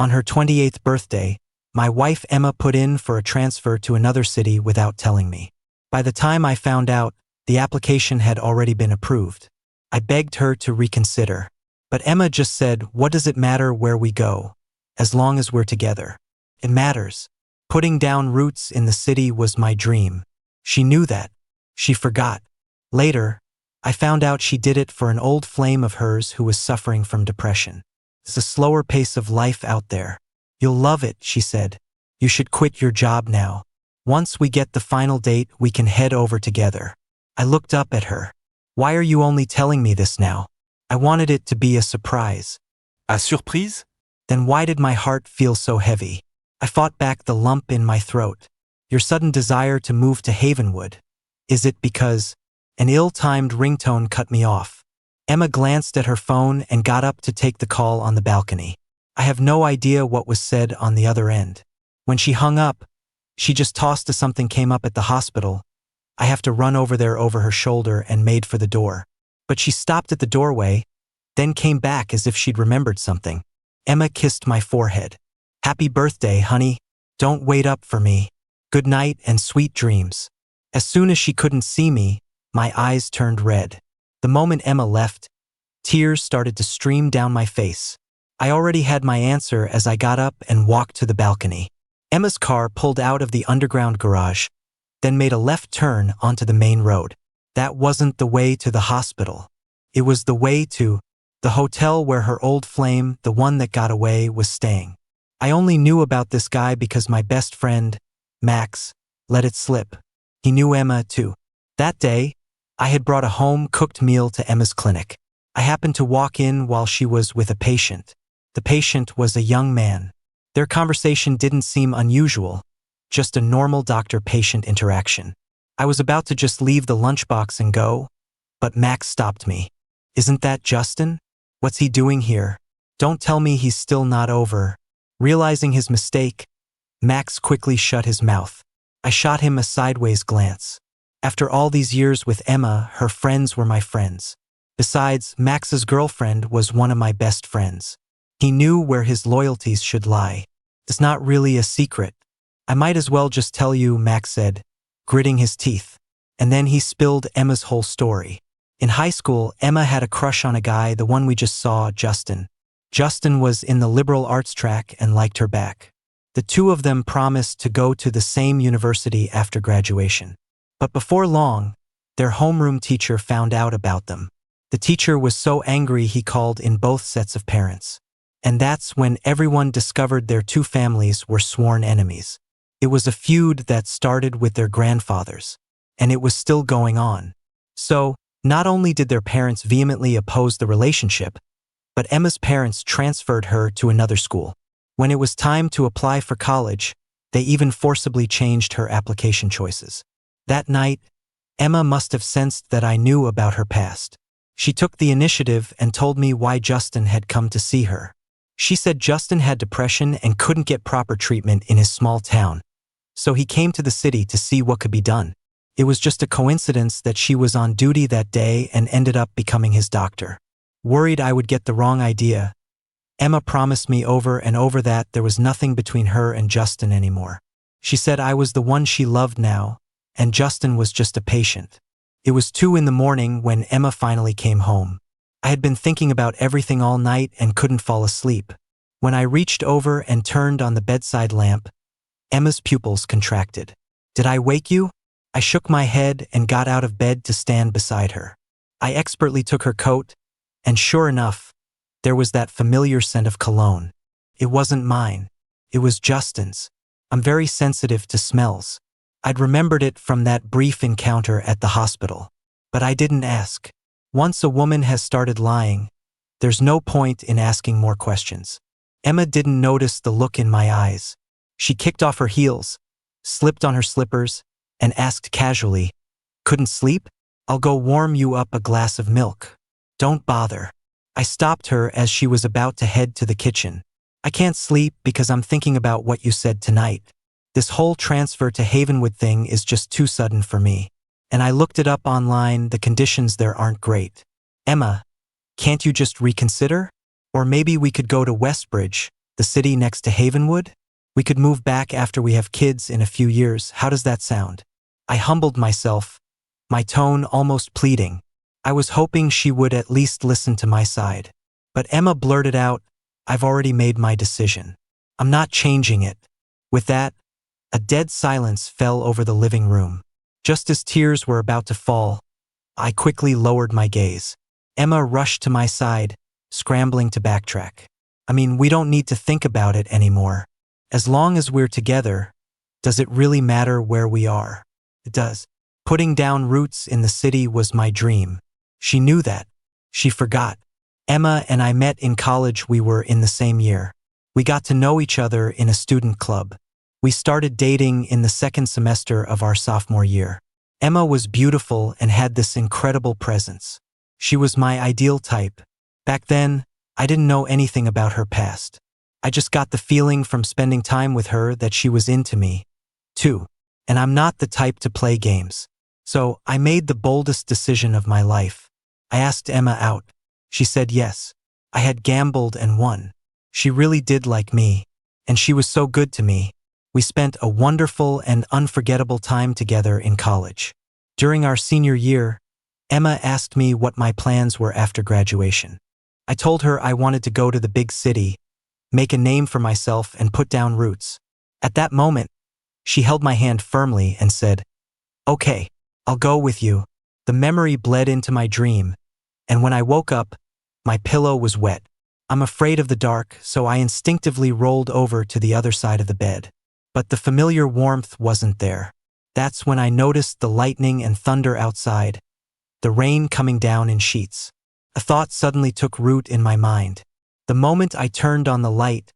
On her 28th birthday, my wife Emma put in for a transfer to another city without telling me. By the time I found out, the application had already been approved. I begged her to reconsider. But Emma just said, "What does it matter where we go, as long as we're together? It matters." Putting down roots in the city was my dream. She knew that. She forgot. Later, I found out she did it for an old flame of hers who was suffering from depression. It's a slower pace of life out there. "You'll love it," she said. "You should quit your job now. Once we get the final date, we can head over together." I looked up at her. "Why are you only telling me this now? I wanted it to be a surprise." À surprise? Then why did my heart feel so heavy? I fought back the lump in my throat. "Your sudden desire to move to Havenwood. Is it because—" An ill-timed ringtone cut me off. Emma glanced at her phone and got up to take the call on the balcony. I have no idea what was said on the other end. When she hung up, she just tossed to "Something came up at the hospital. I have to run over there," over her shoulder, and made for the door. But she stopped at the doorway, then came back as if she'd remembered something. Emma kissed my forehead. "Happy birthday, honey. Don't wait up for me. Good night and sweet dreams." As soon as she couldn't see me, my eyes turned red. The moment Emma left, tears started to stream down my face. I already had my answer as I got up and walked to the balcony. Emma's car pulled out of the underground garage, then made a left turn onto the main road. That wasn't the way to the hospital. It was the way to the hotel where her old flame, the one that got away, was staying. I only knew about this guy because my best friend, Max, let it slip. He knew Emma too. That day, I had brought a home-cooked meal to Emma's clinic. I happened to walk in while she was with a patient. The patient was a young man. Their conversation didn't seem unusual, just a normal doctor-patient interaction. I was about to just leave the lunchbox and go, but Max stopped me. "Isn't that Justin? What's he doing here? Don't tell me he's still not over." Realizing his mistake, Max quickly shut his mouth. I shot him a sideways glance. After all these years with Emma, her friends were my friends. Besides, Max's girlfriend was one of my best friends. He knew where his loyalties should lie. "It's not really a secret. I might as well just tell you," Max said, gritting his teeth. And then he spilled Emma's whole story. In high school, Emma had a crush on a guy, the one we just saw, Justin. Justin was in the liberal arts track and liked her back. The two of them promised to go to the same university after graduation. But before long, their homeroom teacher found out about them. The teacher was so angry he called in both sets of parents. And that's when everyone discovered their two families were sworn enemies. It was a feud that started with their grandfathers, and it was still going on. So, not only did their parents vehemently oppose the relationship, but Emma's parents transferred her to another school. When it was time to apply for college, they even forcibly changed her application choices. That night, Emma must have sensed that I knew about her past. She took the initiative and told me why Justin had come to see her. She said Justin had depression and couldn't get proper treatment in his small town, so he came to the city to see what could be done. It was just a coincidence that she was on duty that day and ended up becoming his doctor. Worried I would get the wrong idea, Emma promised me over and over that there was nothing between her and Justin anymore. She said I was the one she loved now, and Justin was just a patient. It was 2 a.m. when Emma finally came home. I had been thinking about everything all night and couldn't fall asleep. When I reached over and turned on the bedside lamp, Emma's pupils contracted. "Did I wake you?" I shook my head and got out of bed to stand beside her. I expertly took her coat, and sure enough, there was that familiar scent of cologne. It wasn't mine. It was Justin's. I'm very sensitive to smells. I'd remembered it from that brief encounter at the hospital. But I didn't ask. Once a woman has started lying, there's no point in asking more questions. Emma didn't notice the look in my eyes. She kicked off her heels, slipped on her slippers, and asked casually, "Couldn't sleep? I'll go warm you up a glass of milk. Don't bother." I stopped her as she was about to head to the kitchen. "I can't sleep because I'm thinking about what you said tonight. This whole transfer to Havenwood thing is just too sudden for me. And I looked it up online, the conditions there aren't great. Emma, can't you just reconsider? Or maybe we could go to Westbridge, the The city next to Havenwood? We could move back after we have kids in a few years. How does that sound? I humbled myself, my tone almost pleading. I was hoping she would at least listen to my side. But Emma blurted out, I've already made my decision. I'm not changing it. With that, a dead silence fell over the living room. Just as tears were about to fall, I quickly lowered my gaze. Emma rushed to my side, scrambling to backtrack. I mean, we don't need to think about it anymore. As long as we're together, does it really matter where we are? It does. Putting down roots in the city was my dream. She knew that. She forgot. Emma and I met in college. We were in the same year. We got to know each other in a student club. We started dating in the second semester of our sophomore year. Emma was beautiful and had this incredible presence. She was my ideal type. Back then, I didn't know anything about her past. I just got the feeling from spending time with her that she was into me, too. And I'm not the type to play games. So I made the boldest decision of my life. I asked Emma out. She said yes. I had gambled and won. She really did like me, and she was so good to me. We spent a wonderful and unforgettable time together in college. During our senior year, Emma asked me what my plans were after graduation. I told her I wanted to go to the big city, make a name for myself, and put down roots. At that moment, she held my hand firmly and said, "Okay, I'll go with you." The memory bled into my dream, and when I woke up, my pillow was wet. I'm afraid of the dark, so I instinctively rolled over to the other side of the bed. But the familiar warmth wasn't there. That's when I noticed the lightning and thunder outside, the rain coming down in sheets. A thought suddenly took root in my mind. The moment I turned on the light,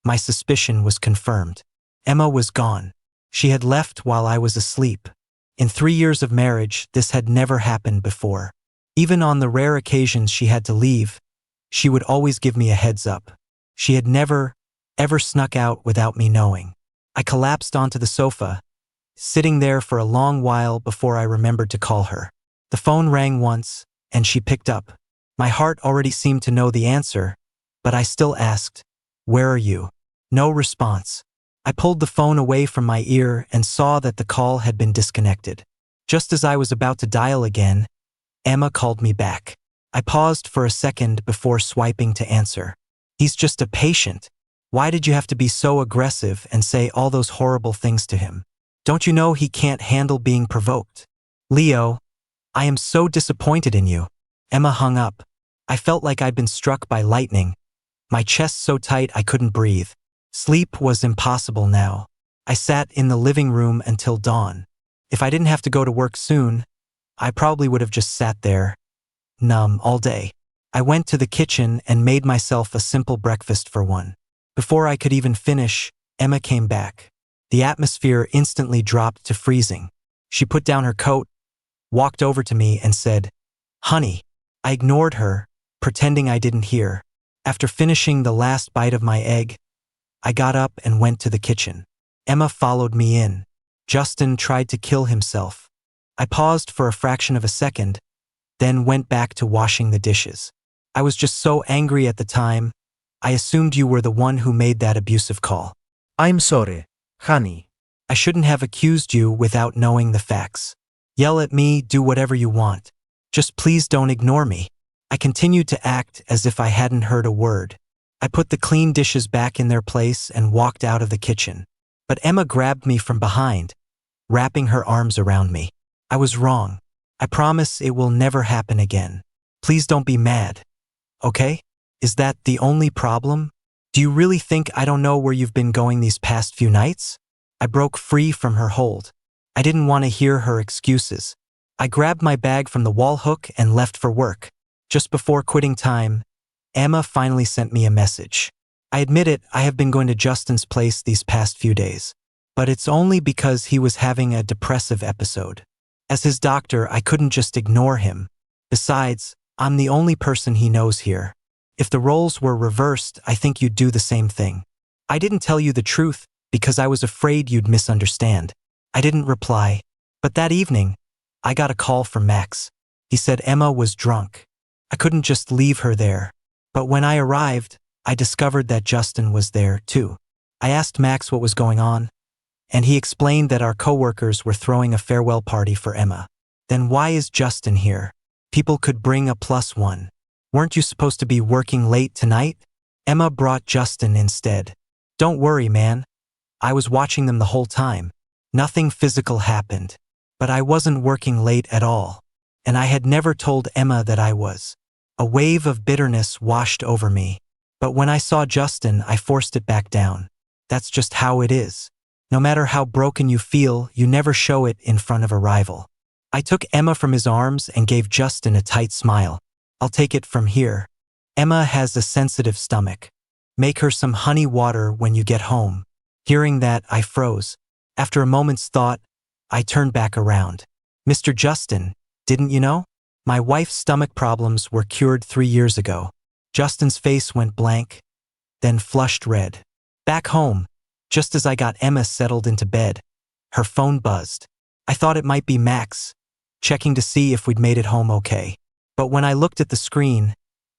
my suspicion was confirmed. Emma was gone. She had left while I was asleep. In 3 years of marriage, this had never happened before. Even on the rare occasions she had to leave, she would always give me a heads up. She had never, ever snuck out without me knowing. I collapsed onto the sofa, sitting there for a long while before I remembered to call her. The phone rang once, and she picked up. My heart already seemed to know the answer, but I still asked, "Where are you?" No response. I pulled the phone away from my ear and saw that the call had been disconnected. Just as I was about to dial again, Emma called me back. I paused for a second before swiping to answer. "He's just a patient. Why did you have to be so aggressive and say all those horrible things to him? Don't you know he can't handle being provoked?" "Leo, I am so disappointed in you." Emma hung up. I felt like I'd been struck by lightning, my chest so tight I couldn't breathe. Sleep was impossible now. I sat in the living room until dawn. If I didn't have to go to work soon, I probably would have just sat there, numb, all day. I went to the kitchen and made myself a simple breakfast for one. Before I could even finish, Emma came back. The atmosphere instantly dropped to freezing. She put down her coat, walked over to me, and said, "Honey." I ignored her, pretending I didn't hear. After finishing the last bite of my egg, I got up and went to the kitchen. Emma followed me in. Justin tried to kill himself. I paused for a fraction of a second, then went back to washing the dishes. I was just so angry at the time, I assumed you were the one who made that abusive call. I'm sorry, honey. I shouldn't have accused you without knowing the facts. Yell at me, do whatever you want. Just please don't ignore me. I continued to act as if I hadn't heard a word. I put the clean dishes back in their place and walked out of the kitchen. But Emma grabbed me from behind, wrapping her arms around me. I was wrong. I promise it will never happen again. Please don't be mad, okay? Is that the only problem? Do you really think I don't know where you've been going these past few nights? I broke free from her hold. I didn't want to hear her excuses. I grabbed my bag from the wall hook and left for work. Just before quitting time, Emma finally sent me a message. I admit it, I have been going to Justin's place these past few days. But it's only because he was having a depressive episode. As his doctor, I couldn't just ignore him. Besides, I'm the only person he knows here. If the roles were reversed, I think you'd do the same thing. I didn't tell you the truth because I was afraid you'd misunderstand. I didn't reply. But that evening, I got a call from Max. He said Emma was drunk. I couldn't just leave her there. But when I arrived, I discovered that Justin was there, too. I asked Max what was going on, and he explained that our coworkers were throwing a farewell party for Emma. Then why is Justin here? People could bring a +1. Weren't you supposed to be working late tonight? Emma brought Justin instead. Don't worry, man. I was watching them the whole time. Nothing physical happened. But I wasn't working late at all. And I had never told Emma that I was. A wave of bitterness washed over me. But when I saw Justin, I forced it back down. That's just how it is. No matter how broken you feel, you never show it in front of a rival. I took Emma from his arms and gave Justin a tight smile. I'll take it from here. Emma has a sensitive stomach. Make her some honey water when you get home. Hearing that, I froze. After a moment's thought, I turned back around. Mr. Justin, didn't you know? My wife's stomach problems were cured 3 years ago. Justin's face went blank, then flushed red. Back home, just as I got Emma settled into bed, her phone buzzed. I thought it might be Max, checking to see if we'd made it home okay. But when I looked at the screen,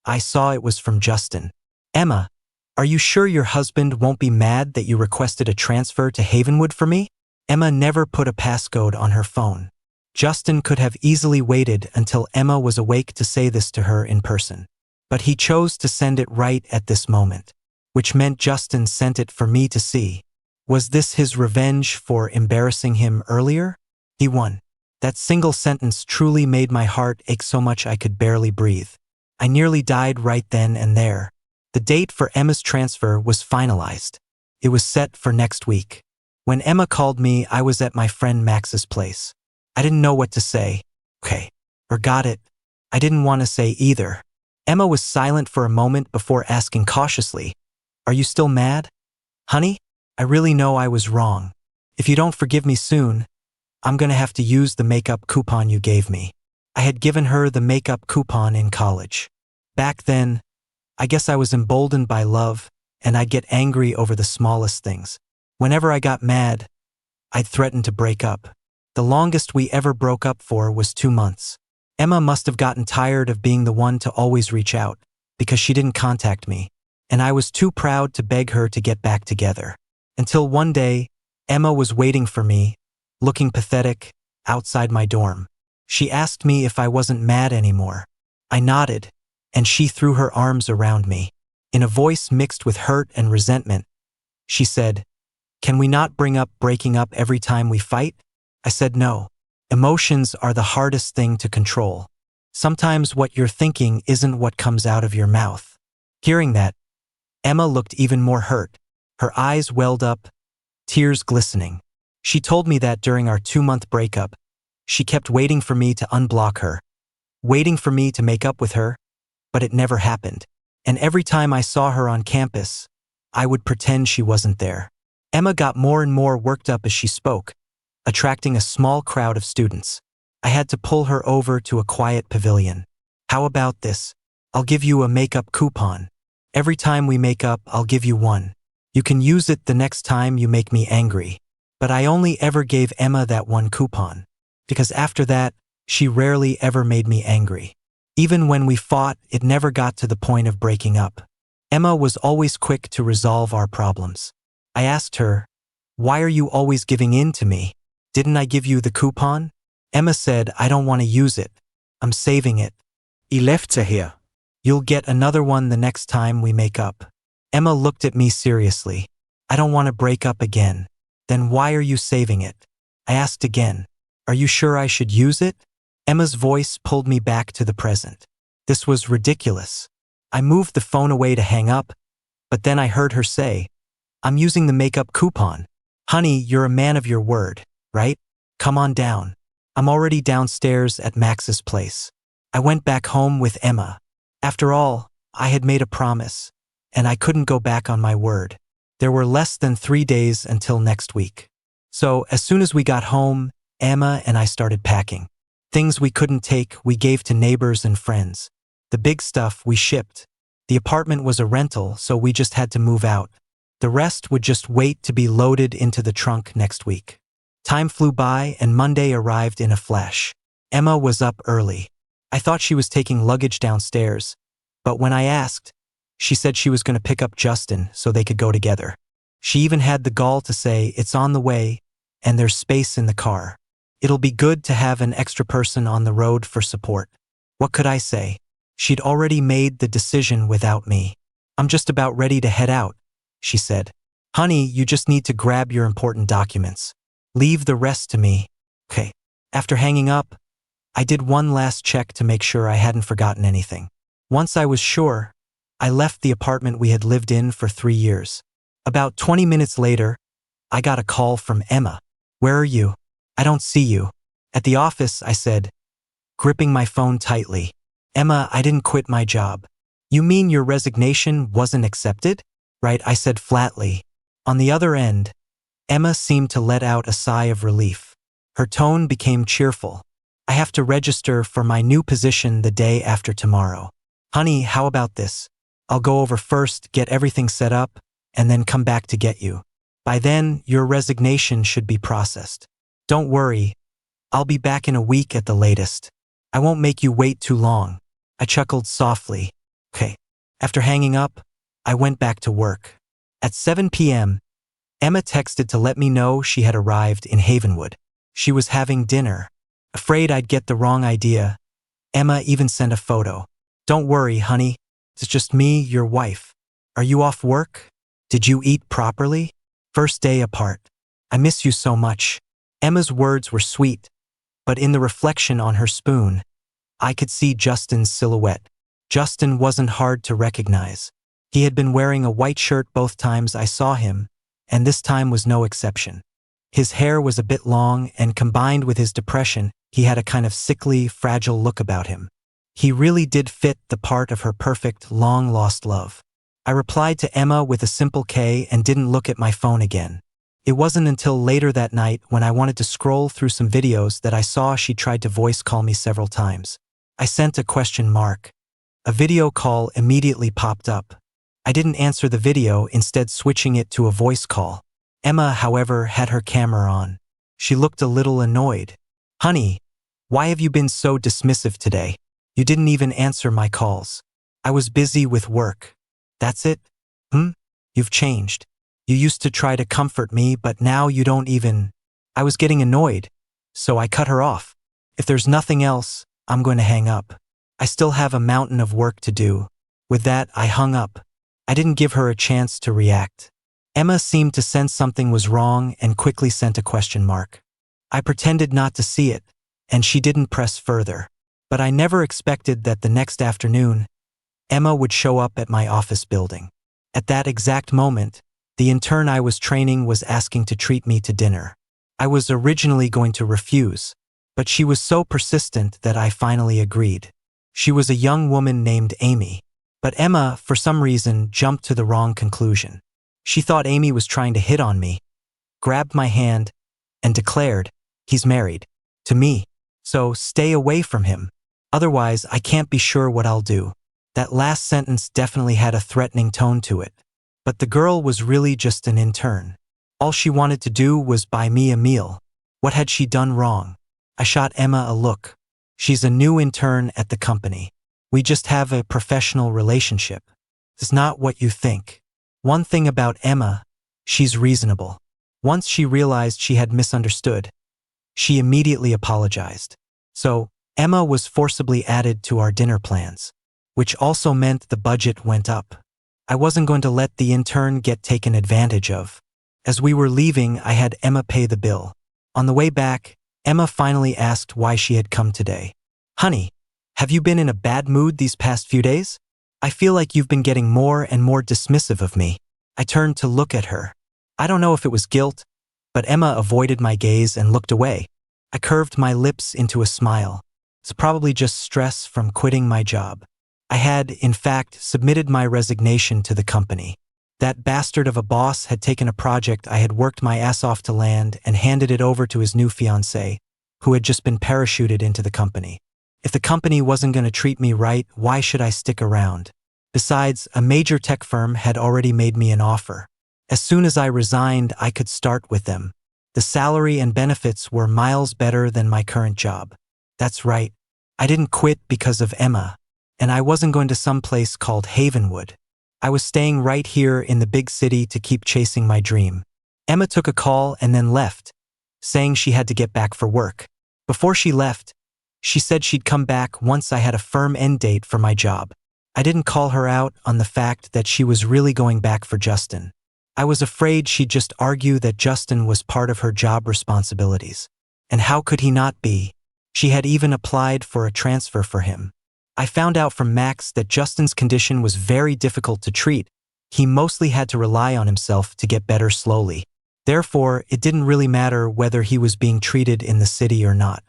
I saw it was from Justin. Emma, are you sure your husband won't be mad that you requested a transfer to Havenwood for me? Emma never put a passcode on her phone. Justin could have easily waited until Emma was awake to say this to her in person. But he chose to send it right at this moment, which meant Justin sent it for me to see. Was this his revenge for embarrassing him earlier? He won. That single sentence truly made my heart ache so much I could barely breathe. I nearly died right then and there. The date for Emma's transfer was finalized. It was set for next week. When Emma called me, I was at my friend Max's place. I didn't know what to say. Okay, or got it. I didn't want to say either. Emma was silent for a moment before asking cautiously, "Are you still mad? Honey, I really know I was wrong. If you don't forgive me soon, I'm gonna have to use the makeup coupon you gave me." I had given her the makeup coupon in college. Back then, I guess I was emboldened by love, and I'd get angry over the smallest things. Whenever I got mad, I'd threaten to break up. The longest we ever broke up for was 2 months. Emma must have gotten tired of being the one to always reach out, because she didn't contact me, and I was too proud to beg her to get back together. Until one day, Emma was waiting for me, looking pathetic, outside my dorm. She asked me if I wasn't mad anymore. I nodded, and she threw her arms around me. In a voice mixed with hurt and resentment, she said, "Can we not bring up breaking up every time we fight?" I said no. Emotions are the hardest thing to control. Sometimes what you're thinking isn't what comes out of your mouth. Hearing that, Emma looked even more hurt. Her eyes welled up, tears glistening. She told me that during our 2-month breakup, she kept waiting for me to unblock her, waiting for me to make up with her, but it never happened. And every time I saw her on campus, I would pretend she wasn't there. Emma got more and more worked up as she spoke, attracting a small crowd of students. I had to pull her over to a quiet pavilion. "How about this? I'll give you a makeup coupon. Every time we make up, I'll give you one. You can use it the next time you make me angry." But I only ever gave Emma that one coupon, because after that, she rarely ever made me angry. Even when we fought, it never got to the point of breaking up. Emma was always quick to resolve our problems. I asked her, "Why are you always giving in to me? Didn't I give you the coupon?" Emma said, "I don't want to use it. I'm saving it." He left her here. "You'll get another one the next time we make up." Emma looked at me seriously. "I don't want to break up again." "Then why are you saving it?" I asked again. "Are you sure I should use it?" Emma's voice pulled me back to the present. This was ridiculous. I moved the phone away to hang up, but then I heard her say, "I'm using the makeup coupon. Honey, you're a man of your word, right? Come on down." I'm already downstairs at Max's place. I went back home with Emma. After all, I had made a promise, and I couldn't go back on my word. There were less than 3 days until next week. So as soon as we got home, Emma and I started packing. Things we couldn't take, we gave to neighbors and friends. The big stuff we shipped. The apartment was a rental, so we just had to move out. The rest would just wait to be loaded into the trunk next week. Time flew by and Monday arrived in a flash. Emma was up early. I thought she was taking luggage downstairs, but when I asked, She said she was going to pick up Justin so they could go together. She even had the gall to say it's on the way and there's space in the car. It'll be good to have an extra person on the road for support. What could I say? She'd already made the decision without me. I'm just about ready to head out, she said. Honey, you just need to grab your important documents. Leave the rest to me. Okay. After hanging up, I did one last check to make sure I hadn't forgotten anything. Once I was sure, I left the apartment we had lived in for 3 years. About 20 minutes later, I got a call from Emma. Where are you? I don't see you. At the office, I said, gripping my phone tightly. Emma, I didn't quit my job. You mean your resignation wasn't accepted? Right, I said flatly. On the other end, Emma seemed to let out a sigh of relief. Her tone became cheerful. I have to register for my new position the day after tomorrow. Honey, how about this? I'll go over first, get everything set up, and then come back to get you. By then, your resignation should be processed. Don't worry, I'll be back in a week at the latest. I won't make you wait too long. I chuckled softly. Okay. After hanging up, I went back to work. At 7 p.m., Emma texted to let me know she had arrived in Havenwood. She was having dinner. Afraid I'd get the wrong idea, Emma even sent a photo. Don't worry, honey. It's just me, your wife. Are you off work? Did you eat properly? First day apart. I miss you so much. Emma's words were sweet, but in the reflection on her spoon, I could see Justin's silhouette. Justin wasn't hard to recognize. He had been wearing a white shirt both times I saw him, and this time was no exception. His hair was a bit long, and combined with his depression, he had a kind of sickly, fragile look about him. He really did fit the part of her perfect, long-lost love. I replied to Emma with a simple K and didn't look at my phone again. It wasn't until later that night when I wanted to scroll through some videos that I saw she tried to voice call me several times. I sent a question mark. A video call immediately popped up. I didn't answer the video, instead switching it to a voice call. Emma, however, had her camera on. She looked a little annoyed. Honey, why have you been so dismissive today? You didn't even answer my calls. I was busy with work. That's it? You've changed. You used to try to comfort me, but now you don't even... I was getting annoyed, so I cut her off. If there's nothing else, I'm going to hang up. I still have a mountain of work to do. With that, I hung up. I didn't give her a chance to react. Emma seemed to sense something was wrong and quickly sent a question mark. I pretended not to see it, and she didn't press further. But I never expected that the next afternoon, Emma would show up at my office building. At that exact moment, the intern I was training was asking to treat me to dinner. I was originally going to refuse, but she was so persistent that I finally agreed. She was a young woman named Amy, but Emma, for some reason, jumped to the wrong conclusion. She thought Amy was trying to hit on me, grabbed my hand, and declared, "He's married. To me. So stay away from him. Otherwise, I can't be sure what I'll do." That last sentence definitely had a threatening tone to it. But the girl was really just an intern. All she wanted to do was buy me a meal. What had she done wrong? I shot Emma a look. She's a new intern at the company. We just have a professional relationship. It's not what you think. One thing about Emma, she's reasonable. Once she realized she had misunderstood, she immediately apologized. So, Emma was forcibly added to our dinner plans, which also meant the budget went up. I wasn't going to let the intern get taken advantage of. As we were leaving, I had Emma pay the bill. On the way back, Emma finally asked why she had come today. Honey, have you been in a bad mood these past few days? I feel like you've been getting more and more dismissive of me. I turned to look at her. I don't know if it was guilt, but Emma avoided my gaze and looked away. I curved my lips into a smile. It's probably just stress from quitting my job. I had, in fact, submitted my resignation to the company. That bastard of a boss had taken a project I had worked my ass off to land and handed it over to his new fiancée, who had just been parachuted into the company. If the company wasn't going to treat me right, why should I stick around? Besides, a major tech firm had already made me an offer. As soon as I resigned, I could start with them. The salary and benefits were miles better than my current job. That's right. I didn't quit because of Emma, and I wasn't going to some place called Havenwood. I was staying right here in the big city to keep chasing my dream. Emma took a call and then left, saying she had to get back for work. Before she left, she said she'd come back once I had a firm end date for my job. I didn't call her out on the fact that she was really going back for Justin. I was afraid she'd just argue that Justin was part of her job responsibilities. And how could he not be? She had even applied for a transfer for him. I found out from Max that Justin's condition was very difficult to treat. He mostly had to rely on himself to get better slowly. Therefore, it didn't really matter whether he was being treated in the city or not.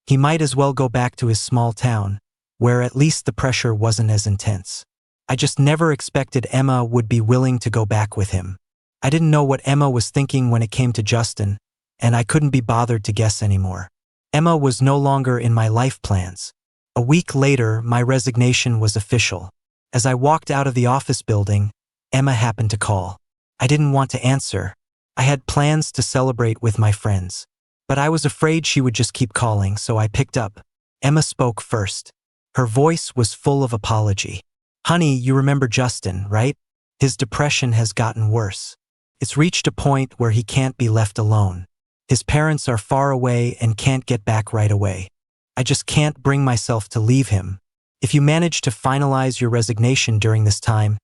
He might as well go back to his small town, where at least the pressure wasn't as intense. I just never expected Emma would be willing to go back with him. I didn't know what Emma was thinking when it came to Justin, and I couldn't be bothered to guess anymore. Emma was no longer in my life plans. A week later, my resignation was official. As I walked out of the office building, Emma happened to call. I didn't want to answer. I had plans to celebrate with my friends. But I was afraid she would just keep calling, so I picked up. Emma spoke first. Her voice was full of apology. "Honey, you remember Justin, right? His depression has gotten worse. It's reached a point where he can't be left alone. His parents are far away and can't get back right away. I just can't bring myself to leave him. If you manage to finalize your resignation during this time,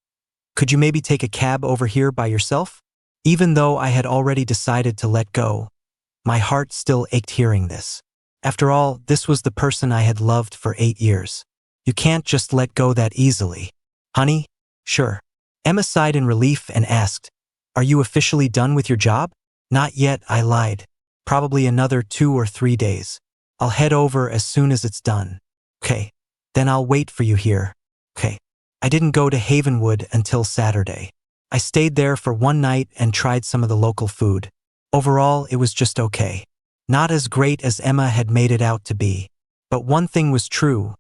could you maybe take a cab over here by yourself?" Even though I had already decided to let go, my heart still ached hearing this. After all, this was the person I had loved for 8 years. You can't just let go that easily. "Honey, sure." Emma sighed in relief and asked, "Are you officially done with your job?" "Not yet," I lied. "Probably another 2 or 3 days. I'll head over as soon as it's done." "Okay, then I'll wait for you here." "Okay." I didn't go to Havenwood until Saturday. I stayed there for one night and tried some of the local food. Overall, it was just okay. Not as great as Emma had made it out to be. But one thing was true.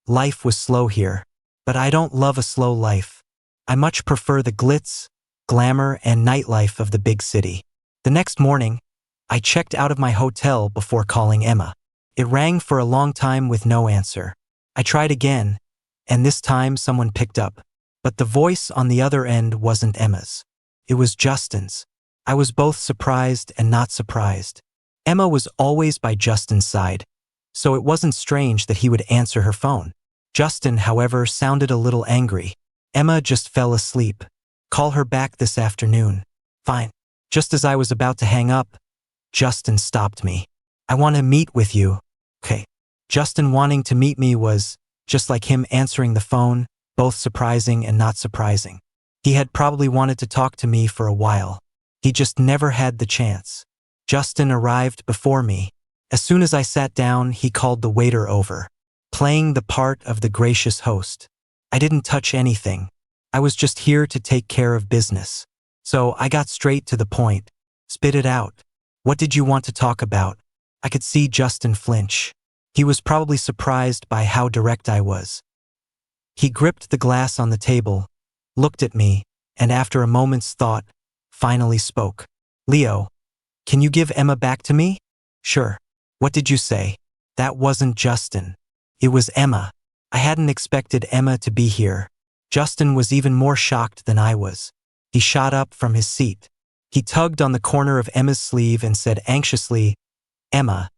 Life was slow here. But I don't love a slow life. I much prefer the glitz, glamour, and nightlife of the big city. The next morning, I checked out of my hotel before calling Emma. It rang for a long time with no answer. I tried again, and this time someone picked up. But the voice on the other end wasn't Emma's. It was Justin's. I was both surprised and not surprised. Emma was always by Justin's side, so it wasn't strange that he would answer her phone. Justin, however, sounded a little angry. "Emma just fell asleep. Call her back this afternoon." "Fine." Just as I was about to hang up, Justin stopped me. "I want to meet with you." "Okay." Justin wanting to meet me was, just like him answering the phone, both surprising and not surprising. He had probably wanted to talk to me for a while. He just never had the chance. Justin arrived before me. As soon as I sat down, he called the waiter over, playing the part of the gracious host. I didn't touch anything. I was just here to take care of business. So I got straight to the point. "Spit it out. What did you want to talk about?" I could see Justin flinch. He was probably surprised by how direct I was. He gripped the glass on the table, looked at me, and after a moment's thought, finally spoke. "Leo, can you give Emma back to me?" "Sure." "What did you say?" "That wasn't Justin. It was Emma." I hadn't expected Emma to be here. Justin was even more shocked than I was. He shot up from his seat. He tugged on the corner of Emma's sleeve and said anxiously, "Emma,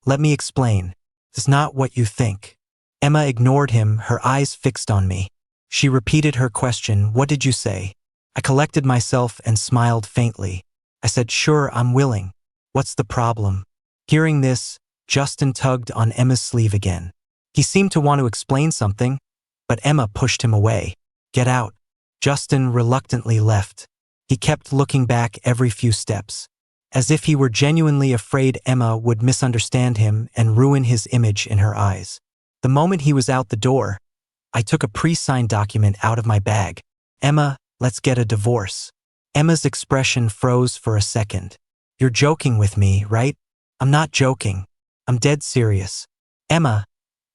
let me explain. It's not what you think." Emma ignored him, her eyes fixed on me. She repeated her question, "What did you say?" I collected myself and smiled faintly. I said, "Sure, I'm willing. What's the problem?" Hearing this, Justin tugged on Emma's sleeve again. He seemed to want to explain something, but Emma pushed him away. "Get out." Justin reluctantly left. He kept looking back every few steps, as if he were genuinely afraid Emma would misunderstand him and ruin his image in her eyes. The moment he was out the door, I took a pre-signed document out of my bag. "Emma, let's get a divorce." Emma's expression froze for a second. "You're joking with me, right?" "I'm not joking. I'm dead serious." "Emma,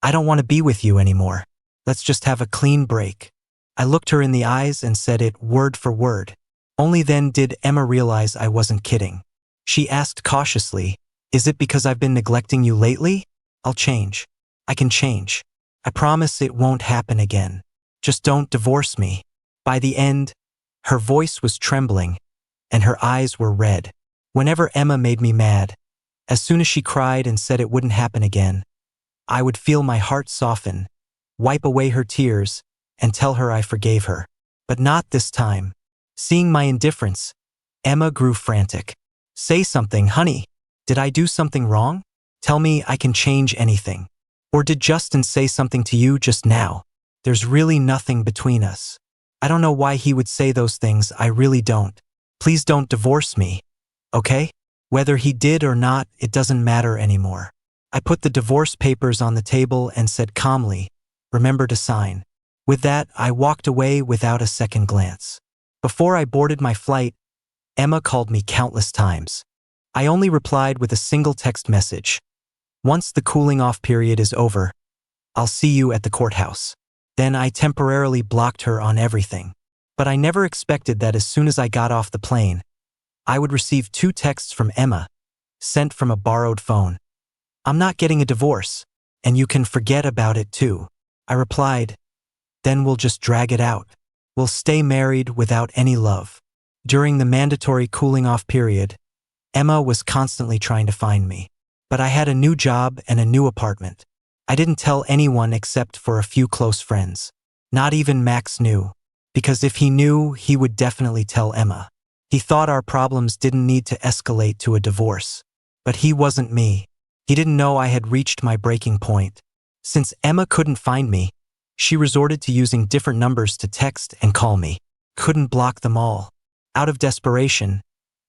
I don't want to be with you anymore. Let's just have a clean break." I looked her in the eyes and said it word for word. Only then did Emma realize I wasn't kidding. She asked cautiously, "Is it because I've been neglecting you lately?" "I'll change. I can change. I promise it won't happen again. Just don't divorce me." By the end, her voice was trembling, and her eyes were red. Whenever Emma made me mad, as soon as she cried and said it wouldn't happen again, I would feel my heart soften, wipe away her tears, and tell her I forgave her. But not this time. Seeing my indifference, Emma grew frantic. Say something, honey. Did I do something wrong? Tell me I can change anything. Or did Justin say something to you just now? There's really nothing between us. I don't know why he would say those things, I really don't. Please don't divorce me, okay? Whether he did or not, it doesn't matter anymore. I put the divorce papers on the table and said calmly, remember to sign. With that, I walked away without a second glance. Before I boarded my flight, Emma called me countless times. I only replied with a single text message. Once the cooling off period is over, I'll see you at the courthouse. Then I temporarily blocked her on everything. But I never expected that as soon as I got off the plane, I would receive 2 texts from Emma, sent from a borrowed phone. I'm not getting a divorce, and you can forget about it too. I replied, then we'll just drag it out. We'll stay married without any love. During the mandatory cooling off period, Emma was constantly trying to find me. But I had a new job and a new apartment. I didn't tell anyone except for a few close friends. Not even Max knew, because if he knew, he would definitely tell Emma. He thought our problems didn't need to escalate to a divorce. But he wasn't me. He didn't know I had reached my breaking point. Since Emma couldn't find me, she resorted to using different numbers to text and call me. Couldn't block them all. Out of desperation,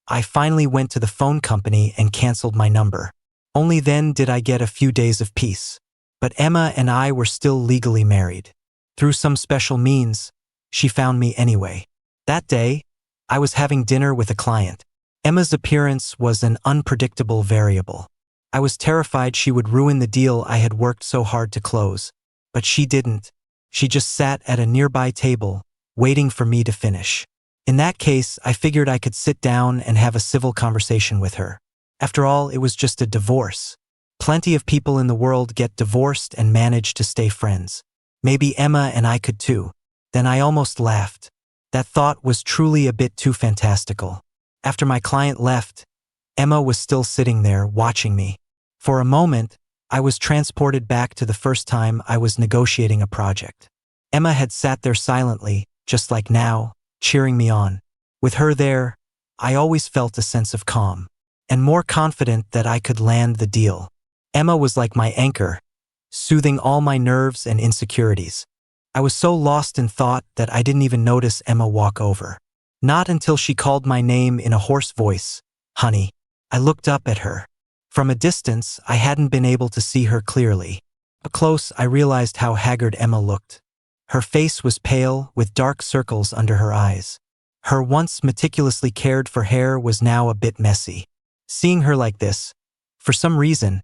I finally went to the phone company and canceled my number. Only then did I get a few days of peace. But Emma and I were still legally married. Through some special means, she found me anyway. That day, I was having dinner with a client. Emma's appearance was an unpredictable variable. I was terrified she would ruin the deal I had worked so hard to close. But she didn't. She just sat at a nearby table, waiting for me to finish. In that case, I figured I could sit down and have a civil conversation with her. After all, it was just a divorce. Plenty of people in the world get divorced and manage to stay friends. Maybe Emma and I could too. Then I almost laughed. That thought was truly a bit too fantastical. After my client left, Emma was still sitting there watching me. For a moment, I was transported back to the first time I was negotiating a project. Emma had sat there silently, just like now, cheering me on. With her there, I always felt a sense of calm, and more confident that I could land the deal. Emma was like my anchor, soothing all my nerves and insecurities. I was so lost in thought that I didn't even notice Emma walk over. Not until she called my name in a hoarse voice, honey. I looked up at her. From a distance, I hadn't been able to see her clearly. Up close, I realized how haggard Emma looked. Her face was pale, with dark circles under her eyes. Her once meticulously cared for hair was now a bit messy. Seeing her like this, for some reason,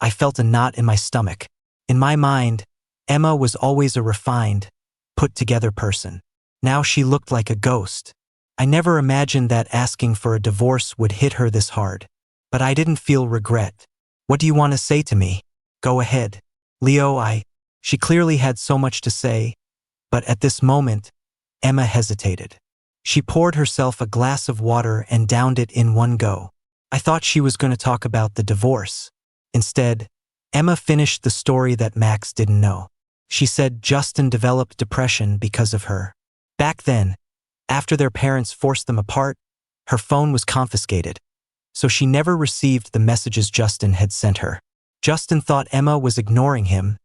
I felt a knot in my stomach. In my mind, Emma was always a refined, put-together person. Now she looked like a ghost. I never imagined that asking for a divorce would hit her this hard. But I didn't feel regret. What do you want to say to me? Go ahead. Leo, She clearly had so much to say, but at this moment, Emma hesitated. She poured herself a glass of water and downed it in one go. I thought she was going to talk about the divorce. Instead, Emma finished the story that Max didn't know. She said Justin developed depression because of her. Back then, after their parents forced them apart, her phone was confiscated. So she never received the messages Justin had sent her. Justin thought Emma was ignoring him,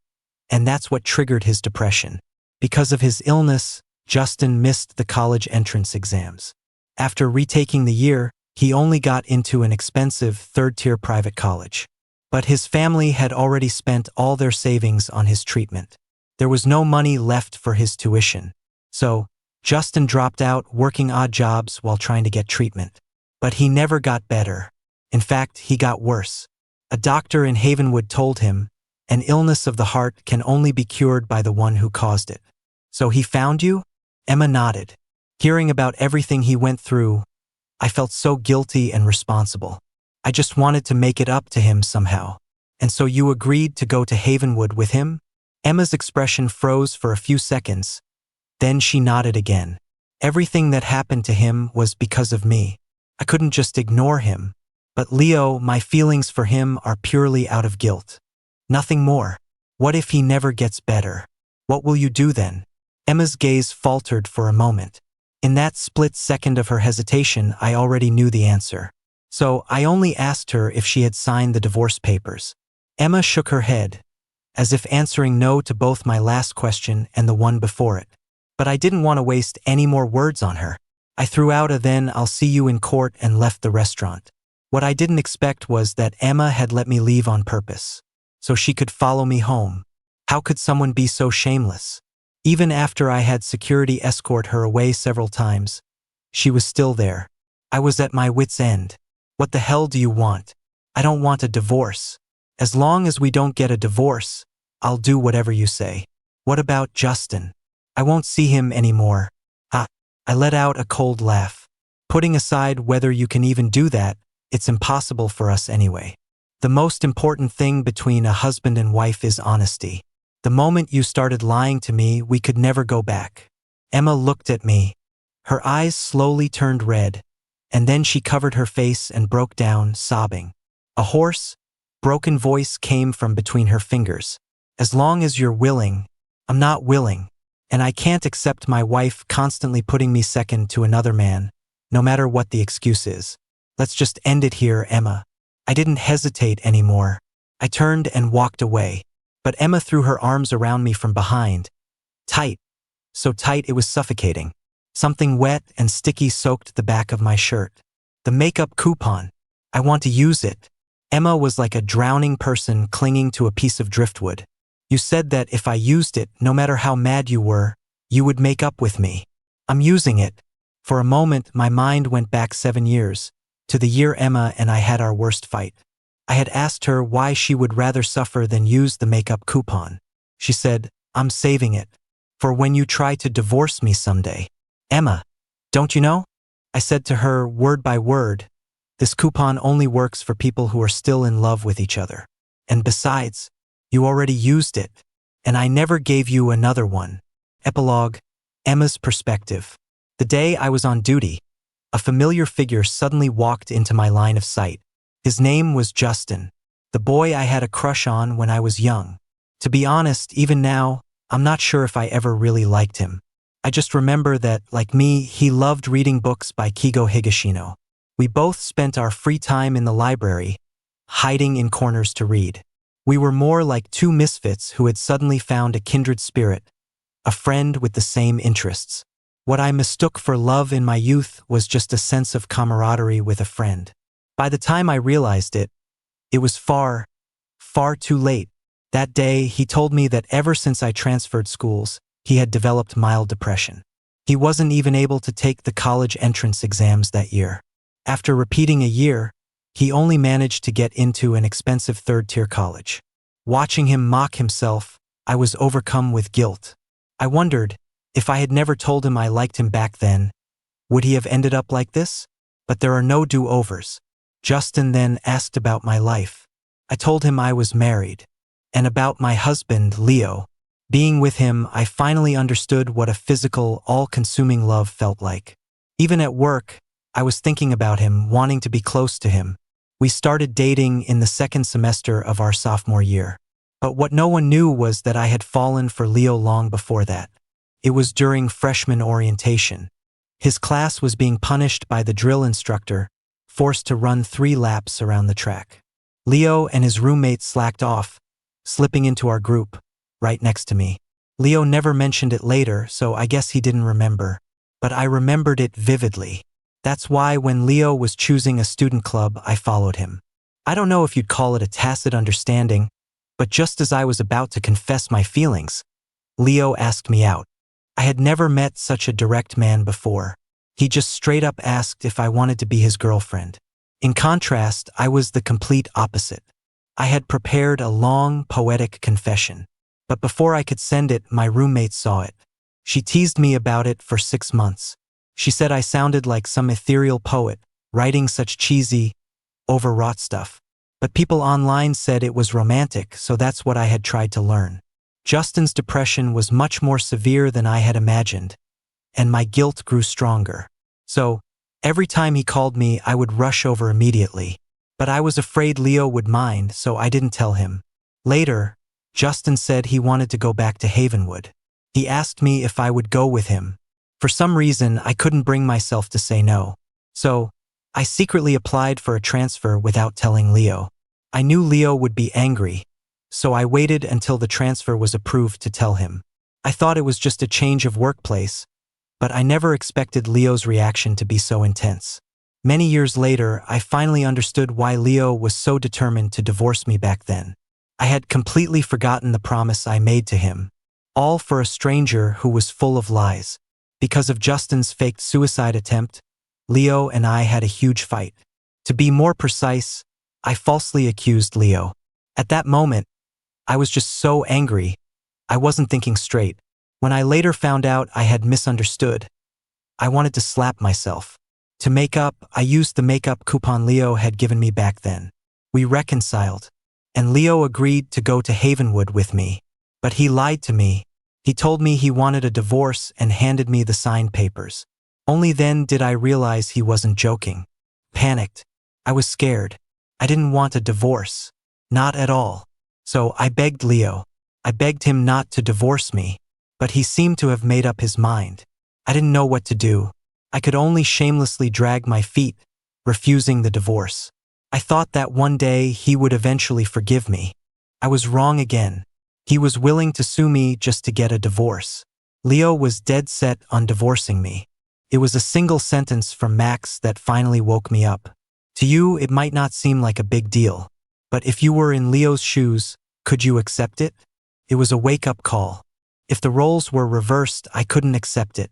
and that's what triggered his depression. Because of his illness, Justin missed the college entrance exams. After retaking the year, he only got into an expensive third-tier private college. But his family had already spent all their savings on his treatment. There was no money left for his tuition. So, Justin dropped out working odd jobs while trying to get treatment. But he never got better. In fact, he got worse. A doctor in Havenwood told him, an illness of the heart can only be cured by the one who caused it. So he found you? Emma nodded. Hearing about everything he went through, I felt so guilty and responsible. I just wanted to make it up to him somehow. And so you agreed to go to Havenwood with him? Emma's expression froze for a few seconds. Then she nodded again. Everything that happened to him was because of me. I couldn't just ignore him. But Leo, my feelings for him are purely out of guilt. Nothing more. What if he never gets better? What will you do then? Emma's gaze faltered for a moment. In that split second of her hesitation, I already knew the answer. So I only asked her if she had signed the divorce papers. Emma shook her head, as if answering no to both my last question and the one before it. But I didn't want to waste any more words on her. I threw out a "then I'll see you in court" and left the restaurant. What I didn't expect was that Emma had let me leave on purpose, so she could follow me home. How could someone be so shameless? Even after I had security escort her away several times, she was still there. I was at my wit's end. What the hell do you want? I don't want a divorce. As long as we don't get a divorce, I'll do whatever you say. What about Justin? I won't see him anymore. I let out a cold laugh. Putting aside whether you can even do that, it's impossible for us anyway. The most important thing between a husband and wife is honesty. The moment you started lying to me, we could never go back. Emma looked at me. Her eyes slowly turned red, and then she covered her face and broke down, sobbing. A hoarse, broken voice came from between her fingers. As long as you're willing, I'm not willing. And I can't accept my wife constantly putting me second to another man, no matter what the excuse is. Let's just end it here, Emma. I didn't hesitate anymore. I turned and walked away. But Emma threw her arms around me from behind. Tight. So tight it was suffocating. Something wet and sticky soaked the back of my shirt. The makeup coupon. I want to use it. Emma was like a drowning person clinging to a piece of driftwood. You said that if I used it, no matter how mad you were, you would make up with me. I'm using it. For a moment, my mind went back 7 years, to the year Emma and I had our worst fight. I had asked her why she would rather suffer than use the makeup coupon. She said, "I'm saving it for when you try to divorce me someday." Emma, don't you know? I said to her, word by word, this coupon only works for people who are still in love with each other. And besides, you already used it, and I never gave you another one. Epilogue, Emma's perspective. The day I was on duty, a familiar figure suddenly walked into my line of sight. His name was Justin, the boy I had a crush on when I was young. To be honest, even now, I'm not sure if I ever really liked him. I just remember that, like me, he loved reading books by Kigo Higashino. We both spent our free time in the library, hiding in corners to read. We were more like two misfits who had suddenly found a kindred spirit, a friend with the same interests. What I mistook for love in my youth was just a sense of camaraderie with a friend. By the time I realized it, it was far, far too late. That day, he told me that ever since I transferred schools, he had developed mild depression. He wasn't even able to take the college entrance exams that year. After repeating a year, he only managed to get into an expensive third-tier college. Watching him mock himself, I was overcome with guilt. I wondered, if I had never told him I liked him back then, would he have ended up like this? But there are no do-overs. Justin then asked about my life. I told him I was married, and about my husband, Leo. Being with him, I finally understood what a physical, all-consuming love felt like. Even at work, I was thinking about him, wanting to be close to him. We started dating in the second semester of our sophomore year. But what no one knew was that I had fallen for Leo long before that. It was during freshman orientation. His class was being punished by the drill instructor, forced to run 3 laps around the track. Leo and his roommate slacked off, slipping into our group, right next to me. Leo never mentioned it later, so I guess he didn't remember. But I remembered it vividly. That's why when Leo was choosing a student club, I followed him. I don't know if you'd call it a tacit understanding, but just as I was about to confess my feelings, Leo asked me out. I had never met such a direct man before. He just straight up asked if I wanted to be his girlfriend. In contrast, I was the complete opposite. I had prepared a long, poetic confession. But before I could send it, my roommate saw it. She teased me about it for 6 months. She said I sounded like some ethereal poet, writing such cheesy, overwrought stuff. But people online said it was romantic, so that's what I had tried to learn. Justin's depression was much more severe than I had imagined, and my guilt grew stronger. So, every time he called me, I would rush over immediately. But I was afraid Leo would mind, so I didn't tell him. Later, Justin said he wanted to go back to Havenwood. He asked me if I would go with him. For some reason, I couldn't bring myself to say no. So, I secretly applied for a transfer without telling Leo. I knew Leo would be angry, so I waited until the transfer was approved to tell him. I thought it was just a change of workplace, but I never expected Leo's reaction to be so intense. Many years later, I finally understood why Leo was so determined to divorce me back then. I had completely forgotten the promise I made to him, all for a stranger who was full of lies. Because of Justin's faked suicide attempt, Leo and I had a huge fight. To be more precise, I falsely accused Leo. At that moment, I was just so angry, I wasn't thinking straight. When I later found out I had misunderstood, I wanted to slap myself. To make up, I used the makeup coupon Leo had given me back then. We reconciled, and Leo agreed to go to Havenwood with me. But he lied to me. He told me he wanted a divorce and handed me the signed papers. Only then did I realize he wasn't joking. Panicked. I was scared. I didn't want a divorce. Not at all. So I begged Leo. I begged him not to divorce me, but he seemed to have made up his mind. I didn't know what to do. I could only shamelessly drag my feet, refusing the divorce. I thought that one day he would eventually forgive me. I was wrong again. He was willing to sue me just to get a divorce. Leo was dead set on divorcing me. It was a single sentence from Max that finally woke me up. To you, it might not seem like a big deal, but if you were in Leo's shoes, could you accept it? It was a wake-up call. If the roles were reversed, I couldn't accept it.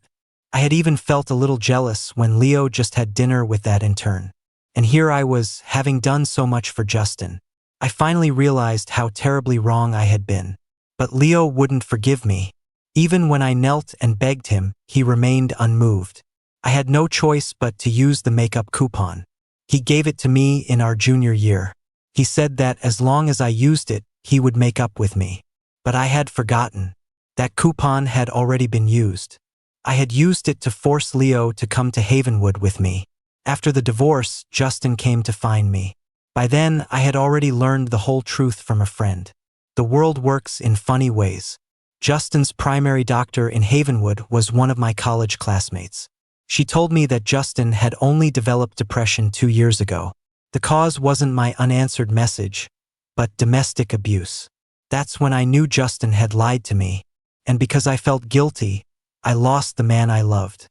I had even felt a little jealous when Leo just had dinner with that intern. And here I was, having done so much for Justin. I finally realized how terribly wrong I had been. But Leo wouldn't forgive me. Even when I knelt and begged him, he remained unmoved. I had no choice but to use the makeup coupon. He gave it to me in our junior year. He said that as long as I used it, he would make up with me. But I had forgotten. That coupon had already been used. I had used it to force Leo to come to Havenwood with me. After the divorce, Justin came to find me. By then, I had already learned the whole truth from a friend. The world works in funny ways. Justin's primary doctor in Havenwood was one of my college classmates. She told me that Justin had only developed depression 2 years ago. The cause wasn't my unanswered message, but domestic abuse. That's when I knew Justin had lied to me, and because I felt guilty, I lost the man I loved.